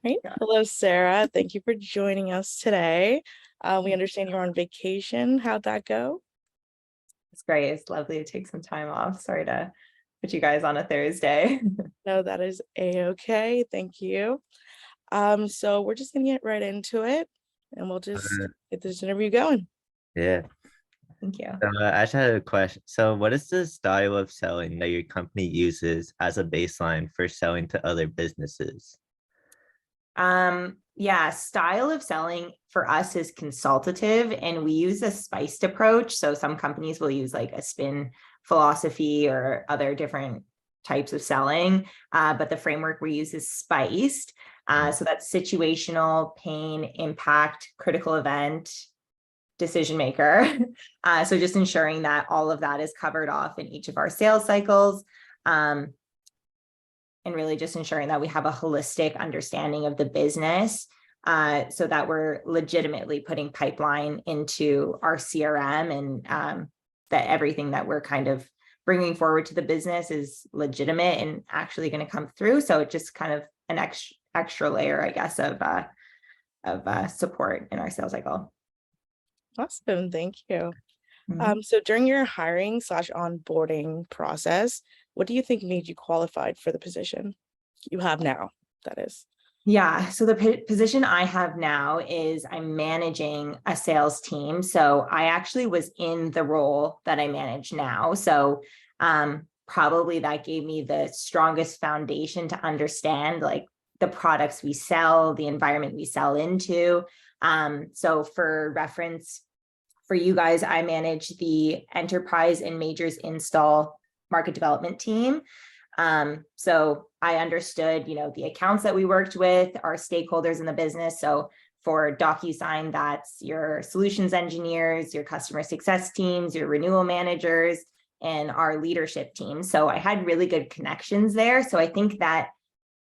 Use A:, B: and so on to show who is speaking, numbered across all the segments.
A: Right.
B: Yeah,
A: Hello, Sarah. Thank you for joining us today. We understand you're on vacation. How'd that go?
B: it's great. It's lovely to take some time off. Sorry to put you guys on a Thursday.
A: No, that is a-okay. Thank you. So we're just gonna get right into it and we'll just
C: Uh,
A: get this interview going.
C: yeah.
B: Thank you.
C: I just had a question. So, what is the style of selling that your company uses as a baseline for selling to other businesses?
B: Yeah, style of selling for us is consultative and we use a spiced approach. So some companies will use like a spin philosophy or other different types of selling. But the framework we use is spiced. So that's situational, pain, impact, critical event, decision maker. So just ensuring that all of that is covered off in each of our sales cycles. And really just ensuring that we have a holistic understanding of the business, so that we're legitimately putting pipeline into our CRM, and that everything that we're kind of bringing forward to the business is legitimate and actually going to come through. So it just kind of an extra layer, I guess, of support in our sales cycle.
A: Awesome. Thank you.
B: Mhm.
A: So during your hiring slash onboarding process, what do you think made you qualified for the position you have now? That is.
B: Yeah, so the position I have now is I'm managing a sales team. So I actually was in the role that I manage now. So probably that gave me the strongest foundation to understand like the products we sell, the environment we sell into. So for reference, for you guys, I manage the enterprise and majors install market development team. So I understood, the accounts that we worked with, our stakeholders in the business. So for DocuSign, that's your solutions engineers, your customer success teams, your renewal managers, and our leadership team. So I had really good connections there. So I think that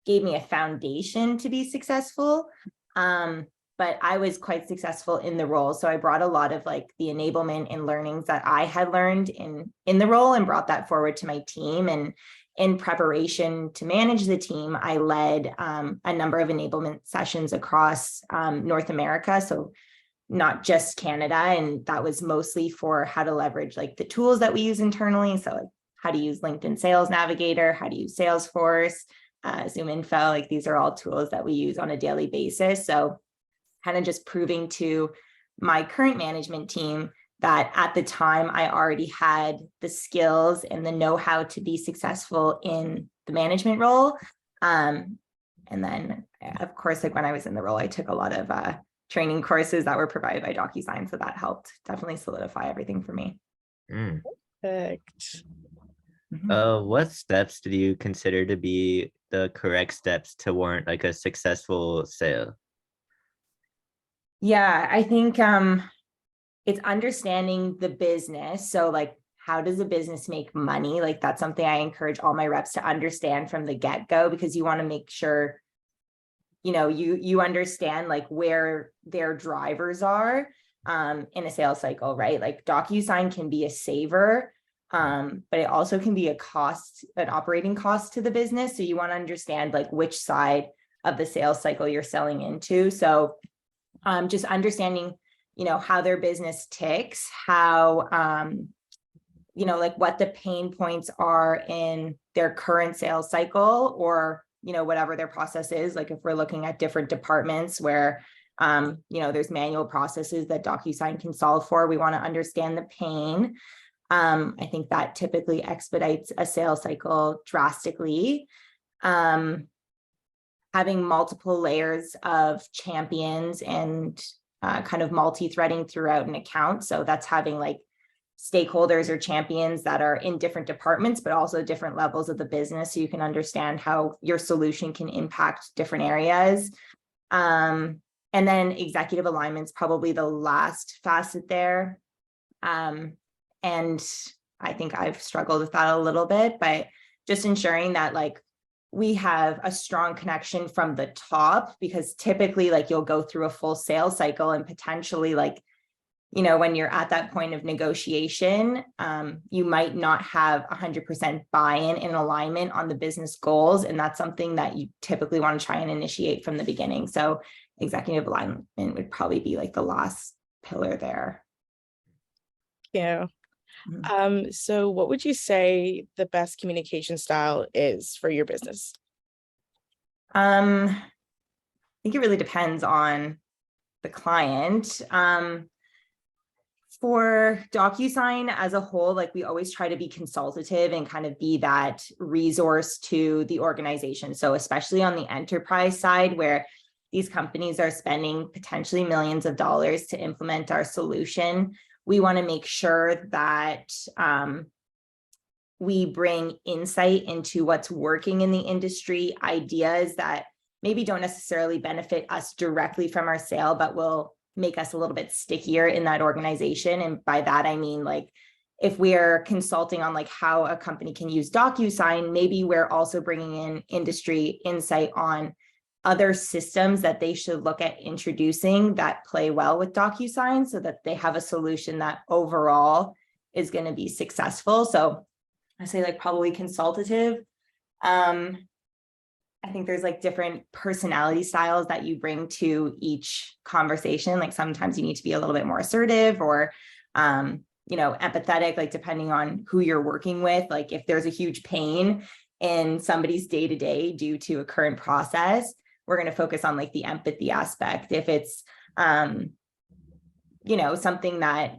B: gave me a foundation to be successful. But I was quite successful in the role. So I brought a lot of like the enablement and learnings that I had learned in the role and brought that forward to my team. And in preparation to manage the team, I led a number of enablement sessions across North America. So not just Canada. And that was mostly for how to leverage like the tools that we use internally. So like how to use LinkedIn Sales Navigator, how to use Salesforce, ZoomInfo, like these are all tools that we use on a daily basis. So kind of just proving to my current management team that at the time I already had the skills and the know-how to be successful in the management role. And then of course, like when I was in the role, I took a lot of training courses that were provided by DocuSign. So that helped definitely solidify everything for me.
C: Mm.
A: Perfect.
C: What steps do you consider to be the correct steps to warrant like a successful sale?
B: Yeah, I think it's understanding the business. So like, how does a business make money? Like that's something I encourage all my reps to understand from the get-go, because you want to make sure, you understand like where their drivers are in a sales cycle, right? Like DocuSign can be a saver, but it also can be an operating cost to the business. So you want to understand like which side of the sales cycle you're selling into. So just understanding, how their business ticks, how, like what the pain points are in their current sales cycle, or, whatever their process is. Like if we're looking at different departments where, there's manual processes that DocuSign can solve for, we want to understand the pain. I think that typically expedites a sales cycle drastically. Having multiple layers of champions and kind of multi-threading throughout an account. So that's having like stakeholders or champions that are in different departments, but also different levels of the business. So you can understand how your solution can impact different areas. And then executive alignment's probably the last facet there. And I think I've struggled with that a little bit, but just ensuring that like we have a strong connection from the top, because typically like you'll go through a full sales cycle and potentially like when you're at that point of negotiation, you might not have 100% buy-in and alignment on the business goals. And that's something that you typically want to try and initiate from the beginning. So executive alignment would probably be like the last pillar there.
A: Yeah. So what would you say the best communication style is for your business?
B: I think it really depends on the client. For DocuSign as a whole, like we always try to be consultative and kind of be that resource to the organization. So especially on the enterprise side, where these companies are spending potentially millions of dollars to implement our solution, we want to make sure that we bring insight into what's working in the industry, ideas that maybe don't necessarily benefit us directly from our sale, but will make us a little bit stickier in that organization. And by that, I mean, like, if we're consulting on like how a company can use DocuSign, maybe we're also bringing in industry insight on other systems that they should look at introducing that play well with DocuSign so that they have a solution that overall is going to be successful. So I say like probably consultative. I think there's like different personality styles that you bring to each conversation. Like sometimes you need to be a little bit more assertive or, empathetic, like depending on who you're working with. Like if there's a huge pain in somebody's day-to-day due to a current process, we're going to focus on like the empathy aspect. If it's, something that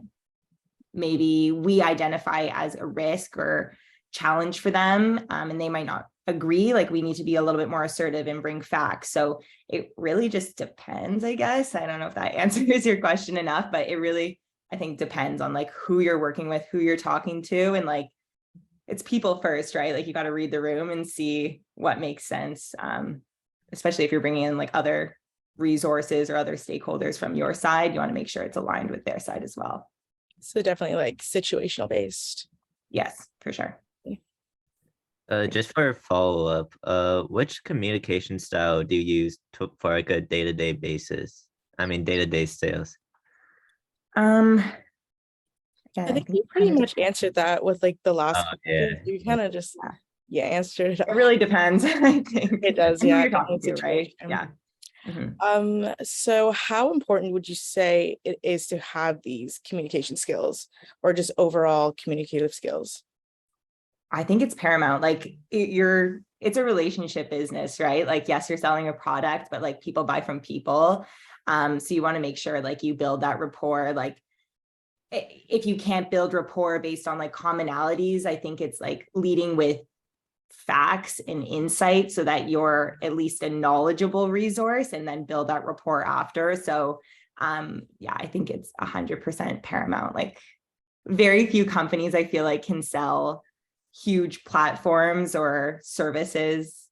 B: maybe we identify as a risk or challenge for them, and they might not agree, like we need to be a little bit more assertive and bring facts. So it really just depends, I guess. I don't know if that answers your question enough, but it really, I think, depends on like who you're working with, who you're talking to, and like it's people first, right? Like you got to read the room and see what makes sense, especially if you're bringing in like other resources or other stakeholders from your side. You want to make sure it's aligned with their side as well.
A: So definitely like situational based.
B: Yes, for sure.
C: Just for a follow-up, which communication style do you use for like a day-to-day basis? I mean, day-to-day sales.
B: Again,
A: I think you pretty much answered that with like the last
C: Oh,
A: question.
C: yeah.
A: You kind of just answered it.
B: it really depends. I think
A: It does,
B: who
A: yeah,
B: you're talking to, right?
A: situation.
B: Yeah. Mhm.
A: So how important would you say it is to have these communication skills or just overall communicative skills?
B: I think it's paramount. Like it's a relationship business, right? Like, yes, you're selling a product, but like people buy from people. So you want to make sure like you build that rapport. Like if you can't build rapport based on like commonalities, I think it's like leading with facts and insight so that you're at least a knowledgeable resource and then build that rapport after. So I think it's 100% paramount. Like very few companies I feel like can sell huge platforms or services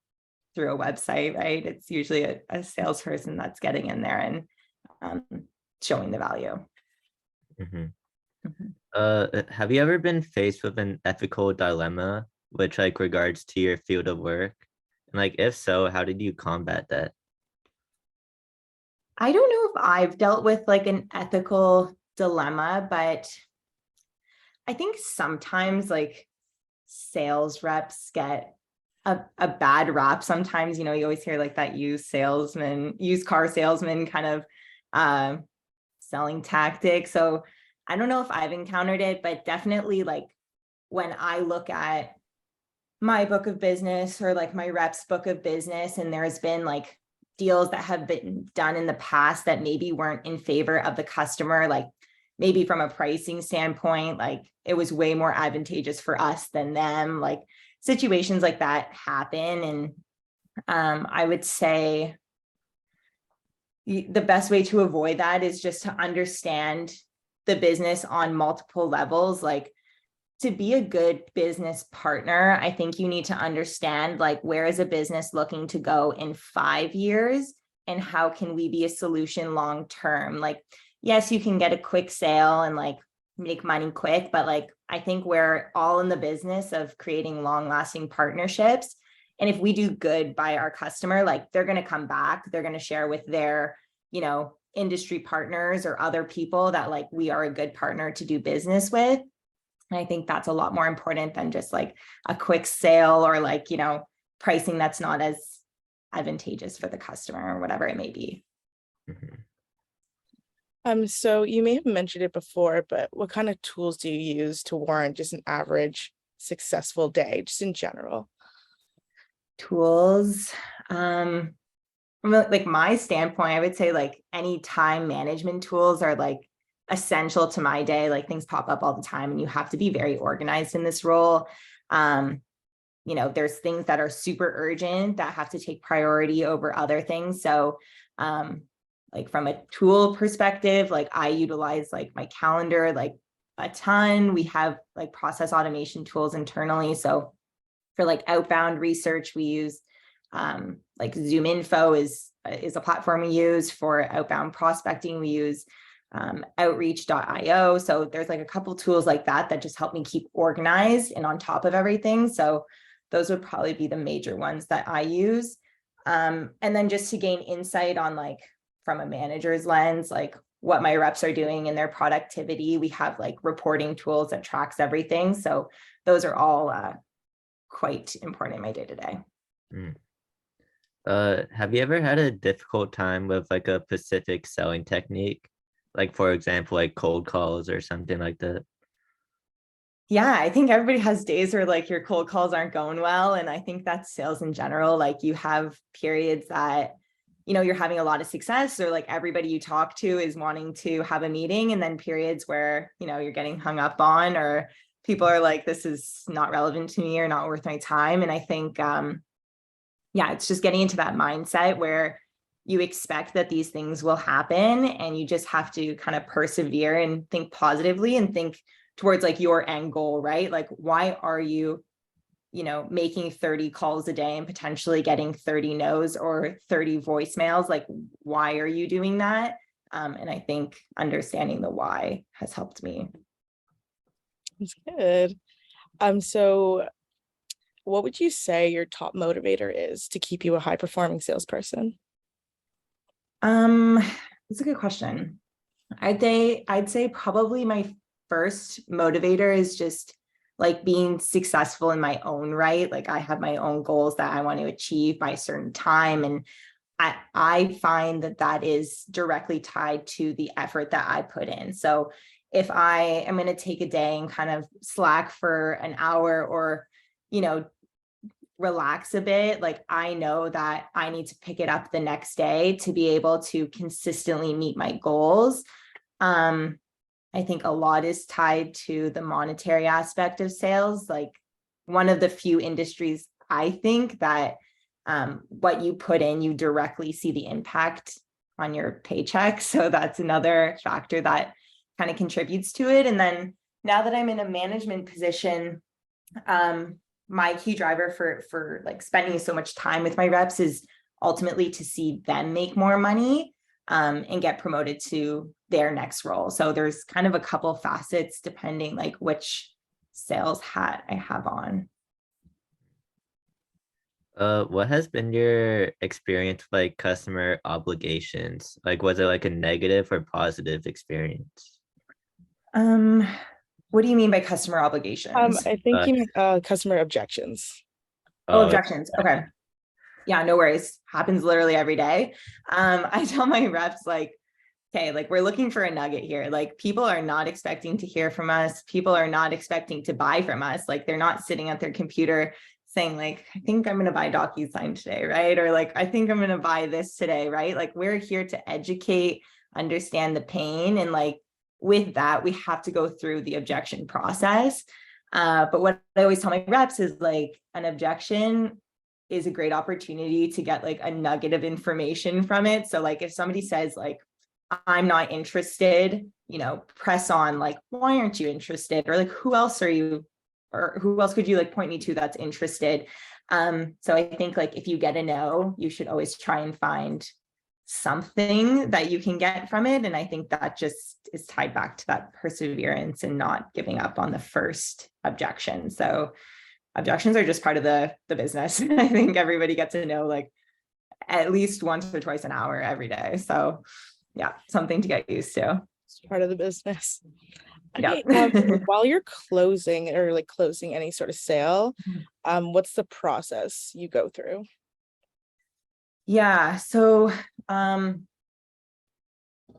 B: through a website, right? It's usually a salesperson that's getting in there and showing the value.
C: Have you ever been faced with an ethical dilemma which like regards to your field of work? And like, if so, how did you combat that?
B: I don't know if I've dealt with like an ethical dilemma, but I think sometimes like sales reps get a bad rap. Sometimes, you always hear like that used car salesman kind of selling tactic. So I don't know if I've encountered it, but definitely like when I look at my book of business or like my reps book of business, and there's been like deals that have been done in the past that maybe weren't in favor of the customer, like maybe from a pricing standpoint, like it was way more advantageous for us than them. Like situations like that happen. And I would say the best way to avoid that is just to understand the business on multiple levels. Like to be a good business partner, I think you need to understand like where is a business looking to go in 5 years and how can we be a solution long term. Like, yes, you can get a quick sale and like make money quick, but like I think we're all in the business of creating long-lasting partnerships. And if we do good by our customer, like they're going to come back, they're going to share with their, industry partners or other people that like we are a good partner to do business with. And I think that's a lot more important than just like a quick sale or like, you know, pricing that's not as advantageous for the customer or whatever it may be.
C: Mhm.
A: So you may have mentioned it before, but what kind of tools do you use to warrant just an average successful day, just in general?
B: Tools. From like my standpoint, I would say like any time management tools are like essential to my day. Like things pop up all the time and you have to be very organized in this role. You know, there's things that are super urgent that have to take priority over other things. So like from a tool perspective, like I utilize like my calendar like a ton. We have like process automation tools internally. So for like outbound research, we use like ZoomInfo is a platform we use. For outbound prospecting, we use outreach.io. So there's like a couple tools like that that just help me keep organized and on top of everything. So those would probably be the major ones that I use. And then just to gain insight on like from a manager's lens, like what my reps are doing in their productivity, we have like reporting tools that tracks everything. So those are all quite important in my day-to-day.
C: Have you ever had a difficult time with like a specific selling technique? Like for example, like cold calls or something like that?
B: Yeah, I think everybody has days where like your cold calls aren't going well. And I think that's sales in general. Like you have periods that, you know, you're having a lot of success or like everybody you talk to is wanting to have a meeting. And then periods where, you know, you're getting hung up on or people are like, this is not relevant to me or not worth my time. And I think, yeah, it's just getting into that mindset where you expect that these things will happen and you just have to kind of persevere and think positively and think towards like your end goal, right? Like, why are you, you know, making 30 calls a day and potentially getting 30 no's or 30 voicemails? Like, why are you doing that? And I think understanding the why has helped me.
A: That's good. So what would you say your top motivator is to keep you a high-performing salesperson?
B: That's a good question. I'd say probably my first motivator is just like being successful in my own right. Like I have my own goals that I want to achieve by a certain time. And I find that that is directly tied to the effort that I put in. So if I am going to take a day and kind of slack for an hour or, you know, relax a bit, like I know that I need to pick it up the next day to be able to consistently meet my goals. I think a lot is tied to the monetary aspect of sales. Like one of the few industries I think that what you put in, you directly see the impact on your paycheck. So that's another factor that kind of contributes to it. And then now that I'm in a management position, my key driver for like spending so much time with my reps is ultimately to see them make more money and get promoted to their next role. So there's kind of a couple facets depending like which sales hat I have on.
C: What has been your experience with like customer obligations? Like, was it like a negative or positive experience?
B: What do you mean by customer obligations?
A: I think
C: Uh,
A: you meant customer objections.
B: Oh,
C: oh,
B: objections. Okay. Yeah, no worries. Happens literally every day. I tell my reps like, okay, like we're looking for a nugget here. Like people are not expecting to hear from us. People are not expecting to buy from us. Like they're not sitting at their computer saying like, I think I'm going to buy DocuSign today, right? Or like, I think I'm going to buy this today, right? Like we're here to educate, understand the pain. And like with that, we have to go through the objection process. But what I always tell my reps is like an objection is a great opportunity to get like a nugget of information from it. So like if somebody says like, I'm not interested, you know, press on like, why aren't you interested? Or like, who else are you, or who else could you like point me to that's interested? So I think like if you get a no, you should always try and find something that you can get from it. And I think that just is tied back to that perseverance and not giving up on the first objection. So objections are just part of the business. I think everybody gets to know like at least once or twice an hour every day. So yeah, something to get used to.
A: It's part of the business.
B: Yeah.
A: Okay, while you're closing or like closing any sort of sale, what's the process you go through?
B: Yeah, so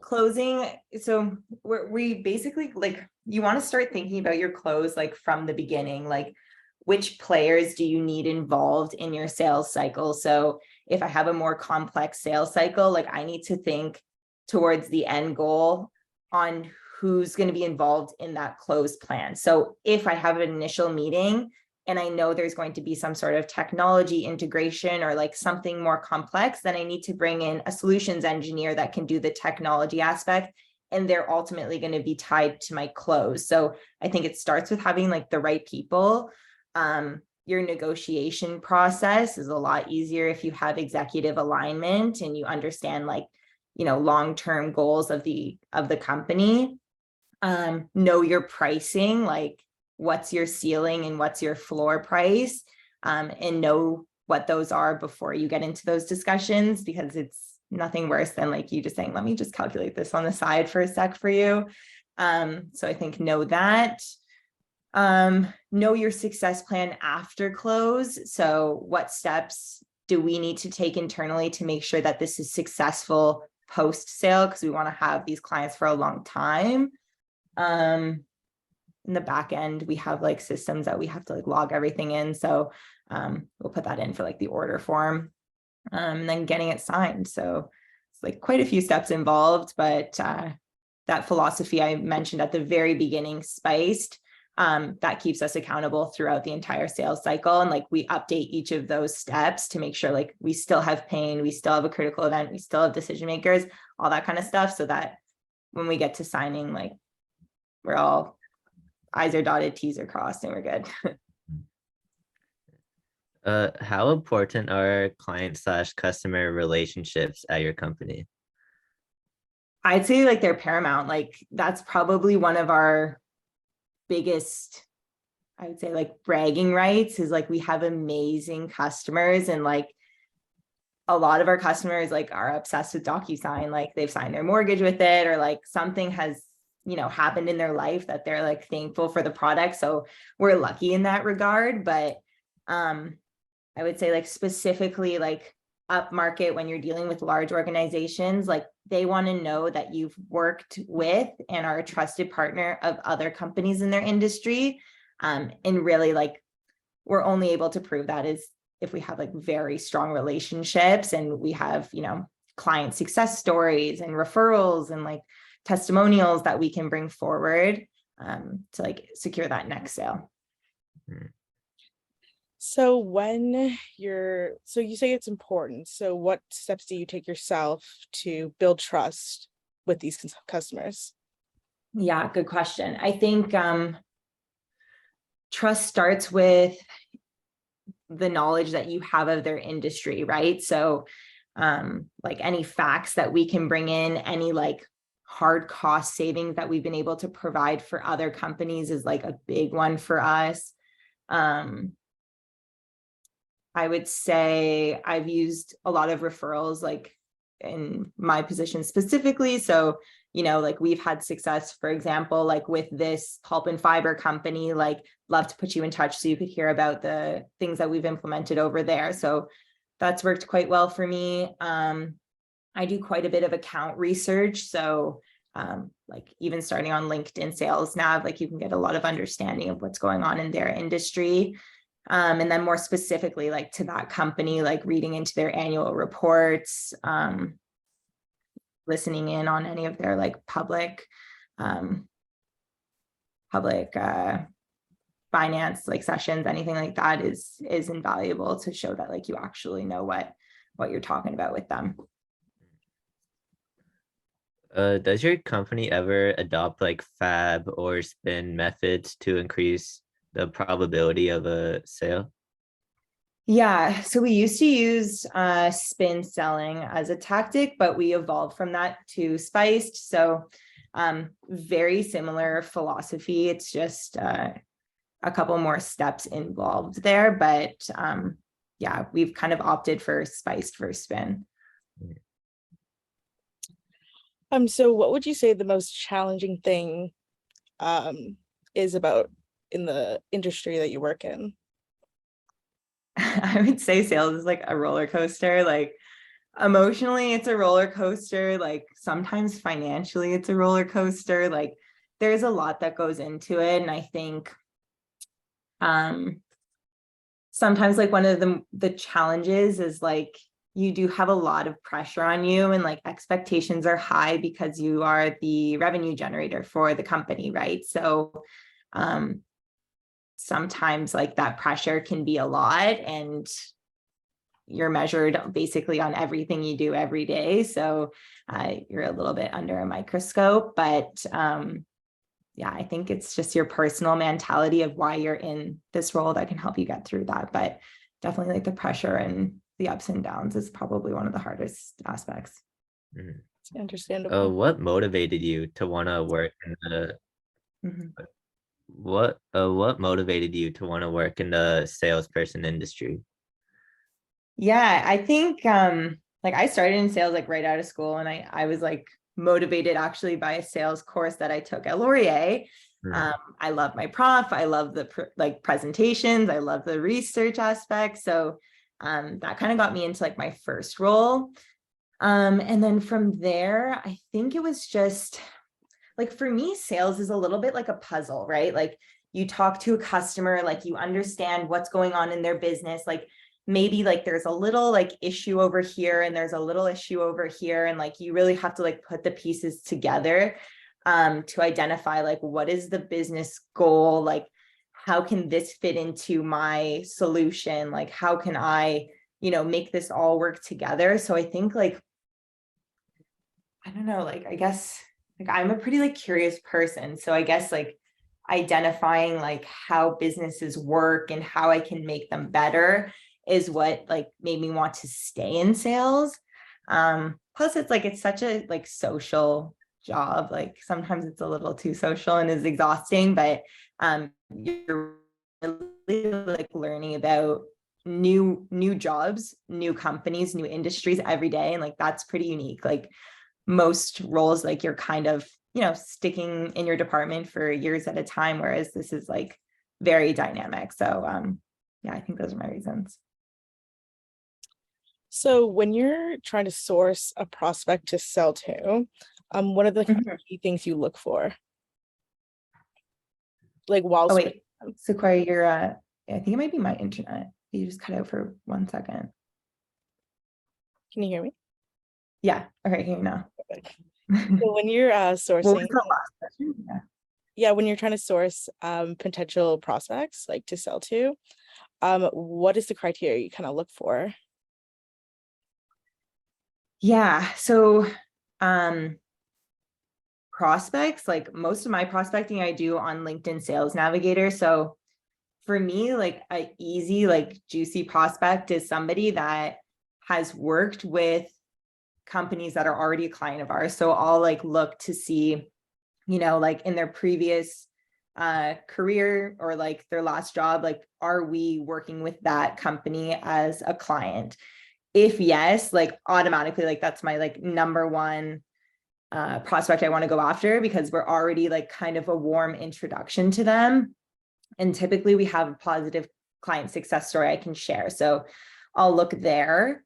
B: closing, so we basically like, you want to start thinking about your close like from the beginning, like which players do you need involved in your sales cycle? So if I have a more complex sales cycle, like I need to think towards the end goal on who's going to be involved in that close plan. So if I have an initial meeting and I know there's going to be some sort of technology integration or like something more complex, then I need to bring in a solutions engineer that can do the technology aspect, and they're ultimately going to be tied to my close. So I think it starts with having like the right people. Your negotiation process is a lot easier if you have executive alignment and you understand like, you know, long-term goals of the company. Know your pricing, like what's your ceiling and what's your floor price, and know what those are before you get into those discussions, because it's nothing worse than like you just saying, let me just calculate this on the side for a sec for you. So I think know that. Know your success plan after close. So what steps do we need to take internally to make sure that this is successful post sale, because we want to have these clients for a long time. In the back end, we have like systems that we have to like log everything in. So we'll put that in for like the order form, and then getting it signed. So it's like quite a few steps involved, but that philosophy I mentioned at the very beginning, spiced, that keeps us accountable throughout the entire sales cycle. And like we update each of those steps to make sure like we still have pain, we still have a critical event, we still have decision makers, all that kind of stuff, so that when we get to signing, like we're all I's are dotted, T's are crossed, and we're good.
C: How important are client/customer relationships at your company?
B: I'd say like they're paramount. Like that's probably one of our biggest, I would say like bragging rights, is like we have amazing customers, and like a lot of our customers like are obsessed with DocuSign. Like they've signed their mortgage with it, or like something has, you know, happened in their life that they're like thankful for the product. So we're lucky in that regard. But I would say like specifically like up market, when you're dealing with large organizations, like they want to know that you've worked with and are a trusted partner of other companies in their industry. And really like we're only able to prove that is if we have like very strong relationships, and we have, you know, client success stories and referrals and like testimonials that we can bring forward to like secure that next sale.
A: So when so you say it's important. So what steps do you take yourself to build trust with these customers?
B: Yeah, good question. I think trust starts with the knowledge that you have of their industry, right? So like any facts that we can bring in, any like hard cost savings that we've been able to provide for other companies is like a big one for us. I would say I've used a lot of referrals, like in my position specifically. So, you know, like we've had success, for example, like with this pulp and fiber company, like love to put you in touch so you could hear about the things that we've implemented over there. So that's worked quite well for me. I do quite a bit of account research. So like even starting on LinkedIn Sales Nav, like you can get a lot of understanding of what's going on in their industry. And then more specifically, like to that company, like reading into their annual reports, listening in on any of their like public finance like sessions, anything like that is invaluable to show that like you actually know what you're talking about with them.
C: Does your company ever adopt like FAB or spin methods to increase the probability of a sale?
B: Yeah, so we used to use spin selling as a tactic, but we evolved from that to spiced. So very similar philosophy. It's just a couple more steps involved there, but yeah, we've kind of opted for spiced versus spin.
A: So what would you say the most challenging thing is about in the industry that you work in?
B: I would say sales is like a roller coaster. Like emotionally, it's a roller coaster. Like sometimes financially, it's a roller coaster. Like there's a lot that goes into it. And I think sometimes like one of the challenges is like you do have a lot of pressure on you and like expectations are high because you are the revenue generator for the company, right? So sometimes like that pressure can be a lot and you're measured basically on everything you do every day. So you're a little bit under a microscope, but yeah, I think it's just your personal mentality of why you're in this role that can help you get through that. But definitely like the pressure and the ups and downs is probably one of the hardest aspects.
C: Mhm.
A: It's understandable.
C: What motivated you to want to work in the
B: Mhm.
C: what motivated you to want to work in the salesperson industry?
B: Yeah, I think like I started in sales like right out of school and I was like motivated actually by a sales course that I took at Laurier.
C: Mm.
B: I love my prof, I love the like presentations, I love the research aspect. So that kind of got me into like my first role. And then from there, I think it was just like for me, sales is a little bit like a puzzle, right? Like you talk to a customer, like you understand what's going on in their business, like maybe like there's a little like issue over here and there's a little issue over here, and like you really have to like put the pieces together to identify like what is the business goal, like how can this fit into my solution, like how can I, you know, make this all work together. So I think like I don't know, like I guess like I'm a pretty like curious person. So I guess like identifying like how businesses work and how I can make them better is what like made me want to stay in sales. Plus it's like it's such a like social job. Like sometimes it's a little too social and is exhausting, but you're really like learning about new jobs, new companies, new industries every day. And like that's pretty unique. Like most roles, like you're kind of, you know, sticking in your department for years at a time, whereas this is like very dynamic. So yeah, I think those are my reasons.
A: So when you're trying to source a prospect to sell to, what are the kind
B: Mhm.
A: of key things you look for? Like while
B: Oh
A: sourcing
B: wait,
A: them?
B: Sequoia, you're I think it might be my internet. You just cut out for 1 second.
A: Can you hear me?
B: Yeah, okay, here you now.
A: So when you're
B: What was
A: sourcing,
B: the last question? Yeah.
A: yeah, when you're trying to source potential prospects like to sell to, what is the criteria you kind of look for?
B: Yeah, so prospects, like most of my prospecting I do on LinkedIn Sales Navigator. So for me, like a easy, like juicy prospect is somebody that has worked with companies that are already a client of ours. So I'll like look to see, you know, like in their previous career or like their last job, like are we working with that company as a client? If yes, like automatically, like that's my like number one prospect I want to go after, because we're already like kind of a warm introduction to them. And typically we have a positive client success story I can share. So I'll look there.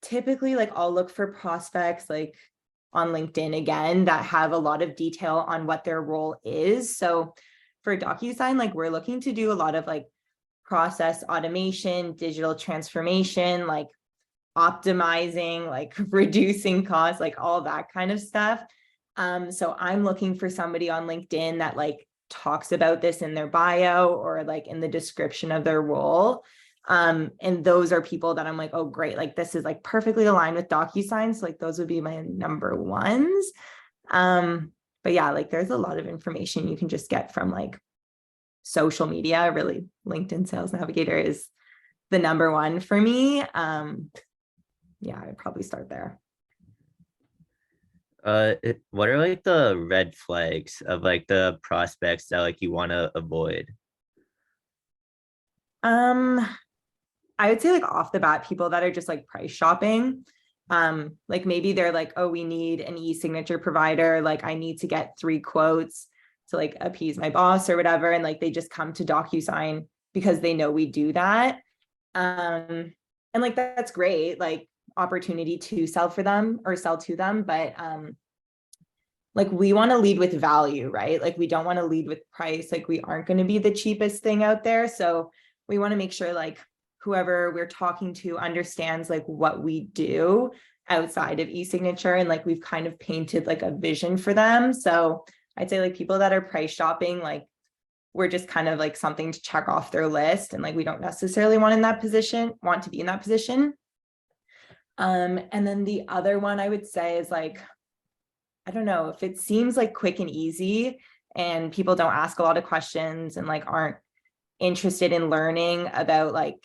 B: Typically like I'll look for prospects like on LinkedIn again that have a lot of detail on what their role is. So for DocuSign, like we're looking to do a lot of like process automation, digital transformation, like optimizing, like reducing costs, like all that kind of stuff. So I'm looking for somebody on LinkedIn that like talks about this in their bio or like in the description of their role. And those are people that I'm like, oh, great. Like this is like perfectly aligned with DocuSign. So like those would be my number ones. But yeah, like there's a lot of information you can just get from like social media. Really, LinkedIn Sales Navigator is the number one for me. Yeah, I'd probably start there.
C: What are like the red flags of like the prospects that like you want to avoid?
B: Um, I would say like off the bat, people that are just like price shopping. Like maybe they're like, oh, we need an e-signature provider. Like I need to get 3 quotes to like appease my boss or whatever. And like, they just come to DocuSign because they know we do that. And like, that's great, like opportunity to sell for them or sell to them. But like we want to lead with value, right? Like we don't want to lead with price. Like we aren't going to be the cheapest thing out there. So we want to make sure like whoever we're talking to understands like what we do outside of e-signature. And like we've kind of painted like a vision for them. So I'd say like people that are price shopping, like we're just kind of like something to check off their list. And like we don't necessarily want to be in that position. And then the other one I would say is like, I don't know, if it seems like quick and easy and people don't ask a lot of questions and like aren't interested in learning about like,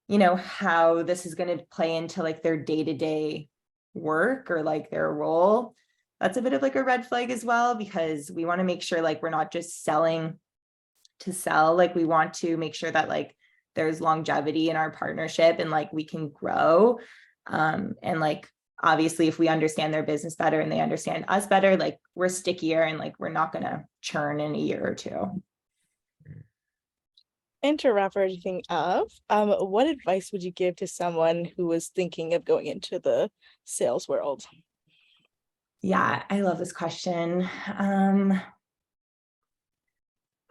B: you know, how this is going to play into like their day-to-day work or like their role, that's a bit of like a red flag as well, because we want to make sure like we're not just selling to sell. Like we want to make sure that like there's longevity in our partnership and like we can grow. And like obviously if we understand their business better and they understand us better, like we're stickier and like we're not going to churn in a year or 2.
A: And to wrap everything up, what advice would you give to someone who was thinking of going into the sales world?
B: Yeah, I love this question.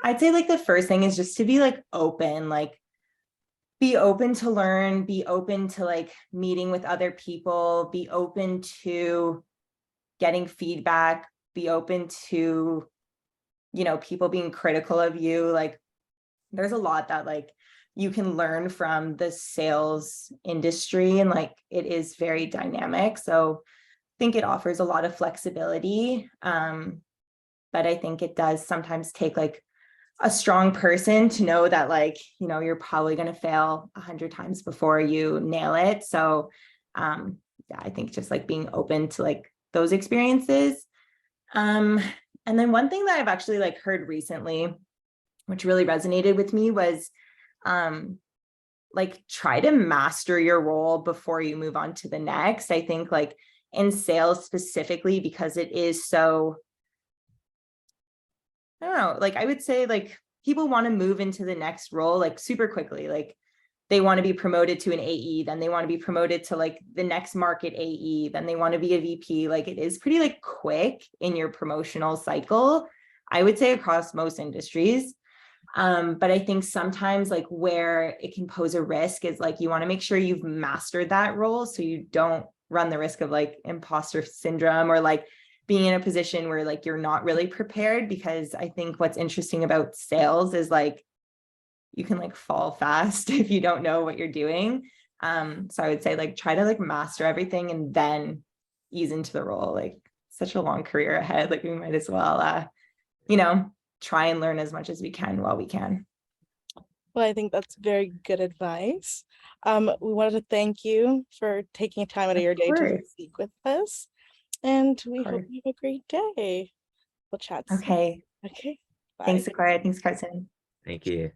B: I'd say like the first thing is just to be like open, like be open to learn, be open to like meeting with other people, be open to getting feedback, be open to, you know, people being critical of you. Like there's a lot that like you can learn from the sales industry and like it is very dynamic. So I think it offers a lot of flexibility. But I think it does sometimes take like a strong person to know that like, you know, you're probably going to fail 100 times before you nail it. So yeah, I think just like being open to like those experiences. And then one thing that I've actually like heard recently, which really resonated with me, was like try to master your role before you move on to the next. I think like in sales specifically, because it is so, I don't know, like I would say like people want to move into the next role like super quickly. Like they want to be promoted to an AE, then they want to be promoted to like the next market AE, then they want to be a VP. Like it is pretty like quick in your promotional cycle, I would say across most industries. But I think sometimes like where it can pose a risk is like you want to make sure you've mastered that role so you don't run the risk of like imposter syndrome or like being in a position where like you're not really prepared. Because I think what's interesting about sales is like you can like fall fast if you don't know what you're doing. So I would say like try to like master everything and then ease into the role. Like such a long career ahead, like we might as well you know, try and learn as much as we can while we can.
A: Well, I think that's very good advice. We wanted to thank you for taking time out of your day to
B: course.
A: speak with us, and we hope
B: course.
A: you have a great day. We'll chat soon.
B: Okay.
A: Okay. Bye.
B: Thanks, Sequoia. Thanks, Carson.
C: Thank you.